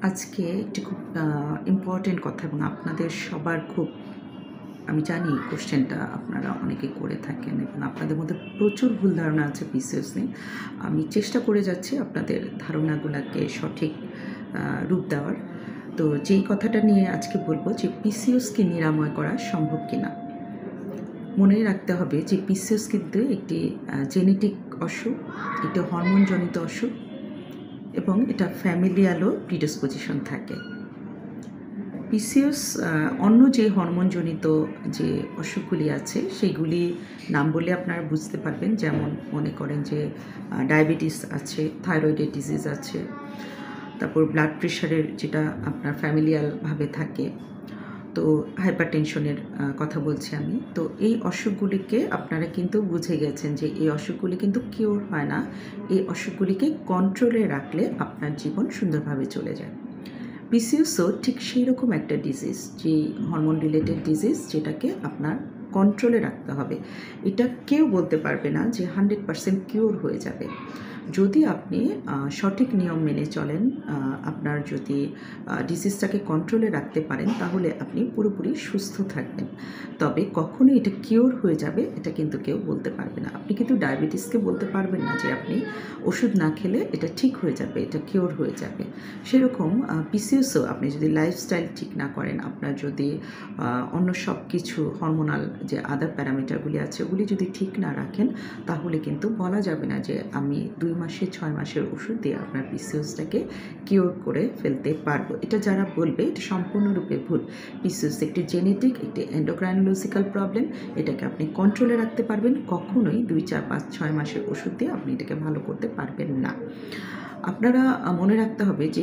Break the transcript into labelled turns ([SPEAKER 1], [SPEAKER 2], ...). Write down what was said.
[SPEAKER 1] আজকে একটি খুব ইম্পর্টেন্ট কথা এবং আপনাদের সবার খুব আমি জানি কোশ্চেনটা আপনারা অনেকে করে থাকেন এবং আপনাদের মধ্যে প্রচুর ভুল ধারণা আছে পিসিওএস নিয়ে। আমি চেষ্টা করে যাচ্ছি আপনাদের ধারণাগুলাকে সঠিক রূপ দেওয়ার। তো যেই কথাটা নিয়ে আজকে বলব যে পিসিওএসকে নিরাময় করা সম্ভব কিনা। মনে রাখতে হবে যে পিসিওএস কিন্তু একটি জেনেটিক অসুখ, একটি হরমোনজনিত অসুখ এবং এটা ফ্যামিলিয়ালও প্রিডিসপোজিশন থাকে। পিসিওএস অন্য যে হরমোনজনিত যে অসুখগুলি আছে সেইগুলি নাম বলে আপনারা বুঝতে পারবেন। যেমন মনে করেন যে ডায়াবেটিস আছে, থাইরয়েডের ডিজিজ আছে, তারপর ব্লাড প্রেশারের যেটা আপনার ফ্যামিলিয়ালভাবে থাকে, তো হাইপারটেনশনের কথা বলছি আমি। তো এই অসুখগুলিকে আপনারা কিন্তু বুঝে গেছেন যে এই অসুখগুলি কিন্তু কিওর হয় না। এই অসুখগুলিকে কন্ট্রোলে রাখলে আপনার জীবন সুন্দরভাবে চলে যায়। পিসিওএসও ঠিক সেই রকম একটা ডিজিজ, যে হরমোন রিলেটেড ডিজিজ, যেটাকে আপনার কন্ট্রোলে রাখতে হবে। এটা কেউ বলতে পারবে না যে 100% কিওর হয়ে যাবে। যদি আপনি সঠিক নিয়ম মেনে চলেন, আপনার যদি ডিজিজটাকে কন্ট্রোলে রাখতে পারেন, তাহলে আপনি পুরোপুরি সুস্থ থাকবেন। তবে কখনই এটা কিওর হয়ে যাবে এটা কিন্তু কেউ বলতে পারবে না। আপনি কিন্তু ডায়াবেটিসকে বলতে পারবেন না যে আপনি ওষুধ না খেলে এটা ঠিক হয়ে যাবে, এটা কিওর হয়ে যাবে। সেরকম পিসিওএসও আপনি যদি লাইফস্টাইল ঠিক না করেন, আপনার যদি অন্য সব কিছু হরমোনাল যে আদার প্যারামিটারগুলি আছে ওগুলি যদি ঠিক না রাখেন, তাহলে কিন্তু বলা যাবে না যে আমি 2 মাসে 6 মাসের ওষুধ দিয়ে আপনার পিসিওএসটাকে কিওর করে ফেলতে পারবো। এটা যারা বলবে এটা সম্পূর্ণরূপে ভুল। পিসিওএস একটি জেনেটিক, একটি এন্ডোক্রাইনোলজিক্যাল প্রবলেম। এটাকে আপনি কন্ট্রোলে রাখতে পারবেন। কখনোই 2, 4, 5, 6 মাসের ওষুধ দিয়ে আপনি এটাকে ভালো করতে পারবেন না। আপনারা মনে রাখতে হবে যে